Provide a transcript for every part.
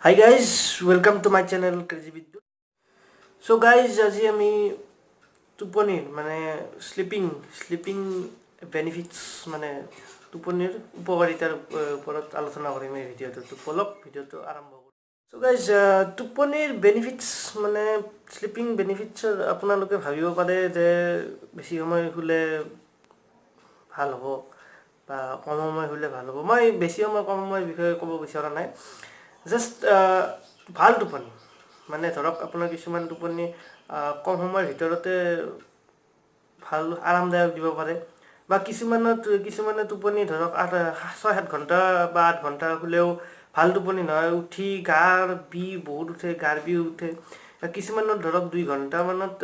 Hi guys, welcome to my channel Crazy Vidyut. So guys, আজি আমি টোপনিৰ মানে স্লিপিং বেনিফিটস মানে টোপনিৰ উপকাৰিতাৰ ওপৰত আলোচনা কৰিম এই ভিডিঅ'টো। বলক ভিডিঅ'টো আৰম্ভ কৰোঁ। So guys, টোপনিৰ বেনিফিটস মানে স্লিপিং বেনিফিটছৰ আপোনালোকে ভাবিব পাৰে যে বেছি সময় শুলে ভাল হ'ব বা কম সময় শুলে ভাল হ'ব। মই বেছি সময় কম সময়ৰ বিষয়ে ক'ব বিচৰা নাই। জাষ্ট ভাল টোপনি মানে ধৰক আপোনাৰ কিছুমান টোপনি কম সময়ৰ ভিতৰতে ভাল আৰামদায়ক দিব পাৰে বা কিছুমানে টোপনি ধৰক 6-7 ঘণ্টা বা 8 ঘণ্টা শুলেও ভাল টোপনি নহয়, উঠি গাৰ বিষ উঠে। কিছুমানৰ ধৰক 2 ঘণ্টামানত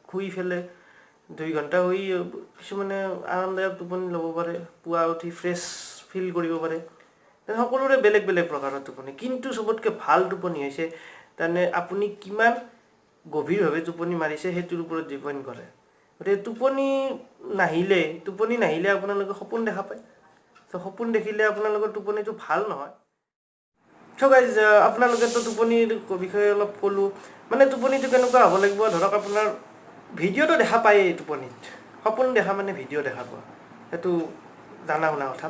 শুই ফেলে 2 ঘণ্টা শুই কিছুমানে আৰামদায়ক টোপনি ল'ব পাৰে, পুৱা উঠি ফ্ৰেছ ফিল কৰিব পাৰে। সকলোৰে বেলেগ বেলেগ প্ৰকাৰৰ টোপনি, কিন্তু চবতকৈ ভাল টোপনি হৈছে তাৰমানে আপুনি কিমান গভীৰভাৱে টোপনি মাৰিছে সেইটোৰ ওপৰত ডিপেণ্ড কৰে। গতিকে টোপনি নাহিলে আপোনালোকে সপোন দেখা পায়। সপোন দেখিলে আপোনালোকৰ টোপনিটো ভাল নহয়। গাইজ, আপোনালোকেতো টোপনিৰ বিষয়ে অলপ ক'লোঁ। মানে টোপনিটো কেনেকুৱা হ'ব লাগিব, ধৰক আপোনাৰ ভিডিঅ'টো দেখা পায়েই টোপনিত। সপোন দেখা মানে ভিডিঅ' দেখা পোৱা, সেইটো জানা শুনা কথা।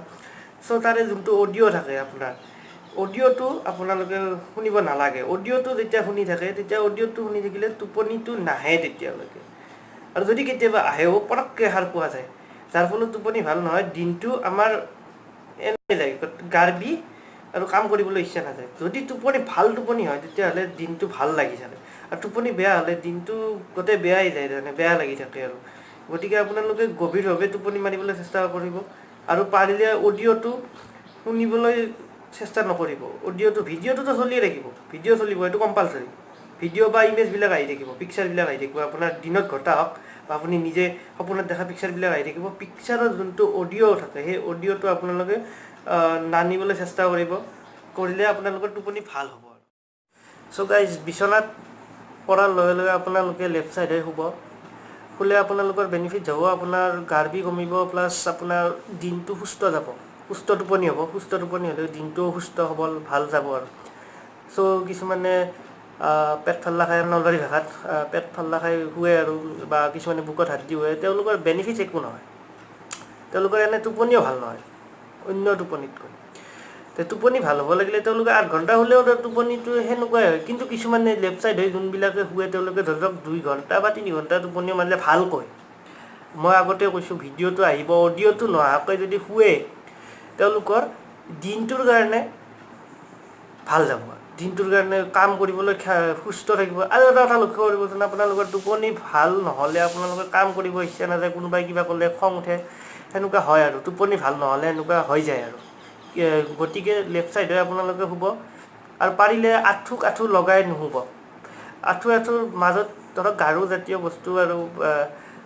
তাৰে যোনটো অডিঅ' থাকে আপোনাৰ, অডিঅ'টো আপোনালোকে শুনিব নালাগে। অডিঅ'টো যেতিয়া শুনি থাকে তেতিয়া অডিঅ'টো শুনি থাকিলে টোপনিটো নাহে তেতিয়ালৈকে। আৰু যদি কেতিয়াবা আহেও পটককৈ সাৰ পোৱা যায়, যাৰ ফলত টোপনি ভাল নহয়। দিনটো আমাৰ এনেই যায়, গাৰ বিষ আৰু কাম কৰিবলৈ ইচ্ছা নাযায়। যদি ভাল টোপনি হয় তেতিয়াহ'লে দিনটো ভাল লাগি থাকে, আৰু টোপনি বেয়া হ'লে দিনটো গোটেই বেয়াই যায়, তাৰমানে বেয়া লাগি থাকে আৰু। গতিকে আপোনালোকে গভীৰভাৱে টোপনি মাৰিবলৈ চেষ্টা কৰিব, আৰু পাৰিলে অডিঅ'টো শুনিবলৈ চেষ্টা নকৰিব। ভিডিঅ'টোতো চলিয়ে থাকিব, ভিডিঅ' চলিব, এইটো কম্পালচৰি। ভিডিঅ' বা ইমেজবিলাক আহি থাকিব, পিকচাৰবিলাক আহি থাকিব, আপোনাৰ দিনত ঘটা হওক বা আপুনি নিজে সপোনত দেখা পিকচাৰবিলাক আহি থাকিব। পিকচাৰৰ যোনটো অডিঅ' থাকে সেই অডিঅ'টো আপোনালোকে নানিবলৈ চেষ্টা কৰিলে আপোনালোকৰ টোপনি ভাল হ'ব। গাইজ, বিচনাত পৰাৰ লগে লগে আপোনালোকে লেফ্ট ছাইডে শুলে আপোনালোকৰ বেনিফিট হ'ব। আপোনাৰ গাৰ বিষ কমিব, প্লাছ আপোনাৰ দিনটো সুস্থ টোপনি হ'ব। সুস্থ টোপনি হ'লে দিনটোও সুস্থ সবল ভাল যাব আৰু। কিছুমানে পেট ফাল্লা খাই, নলবাৰী ভাষাত পেট ফাল্লা খাই শুৱে আৰু, বা কিছুমানে বুকুত হাত দি শুৱে, তেওঁলোকৰ বেনিফিট একো নহয়। তেওঁলোকৰ এনে টোপনিও ভাল নহয় অন্য টোপনিতকৈ। টোপনি ভাল হ'ব লাগিলে তেওঁলোকে 8 ঘণ্টা শুলেও টোপনিটো সেনেকুৱাই হয়। কিন্তু কিছুমানে লেফ্ট ছাইড হৈ যোনবিলাকে শুৱে তেওঁলোকে ধৰক 2 ঘণ্টা বা 3 ঘণ্টা টোপনি মাৰিলে ভালকৈ। মই আগতে কৈছোঁ, ভিডিঅ'টো আহিব, অডিঅ'টো নহাকৈ যদি শুৱে তেওঁলোকৰ দিনটোৰ কাৰণে ভাল যাব, দিনটোৰ কাৰণে কাম কৰিবলৈ সুস্থ থাকিব। আৰু এটা কথা লক্ষ্য কৰিবচোন, আপোনালোকৰ টোপনি ভাল নহ'লে আপোনালোকে কাম কৰিব ইচ্ছা নাযায়, কোনোবাই কিবা ক'লে খং উঠে, সেনেকুৱা হয় আৰু। টোপনি ভাল নহ'লে এনেকুৱা হৈ যায় আৰু। গতিকে লেফ্ট ছাইড হৈ আপোনালোকে শুব, আৰু পাৰিলে আঁঠু লগাই নুশুব। আঁঠুৰ মাজত ধৰক গাৰু জাতীয় বস্তু আৰু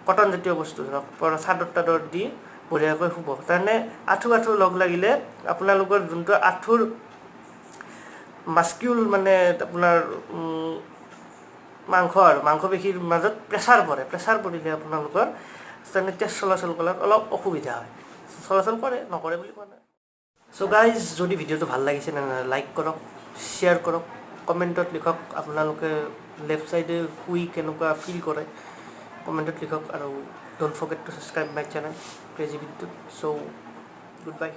কটন জাতীয় বস্তু, ধৰক চাদৰ তাদৰ দি বঢ়িয়াকৈ শুব। তাৰমানে আঁঠু লগ লাগিলে আপোনালোকৰ যোনটো আঁঠুৰ মাস্কিউল মানে আপোনাৰ মাংসপেশীৰ মাজত প্ৰেছাৰ পৰিলে আপোনালোকৰ তাৰমানে তেজ চলাচল কৰাত অলপ অসুবিধা হয়। চলাচল কৰে, নকৰে বুলি কোৱা নাই। গাইজ, যদি ভিডিঅ'টো ভাল লাগিছে তেনেহ'লে লাইক কৰক, শ্বেয়াৰ কৰক, কমেণ্টত লিখক আপোনালোকে লেফ্ট ছাইডে শুই কেনেকুৱা ফিল কৰে, কমেণ্টত লিখক। আৰু don't forget to subscribe my channel crazy Bidyut. Good bye.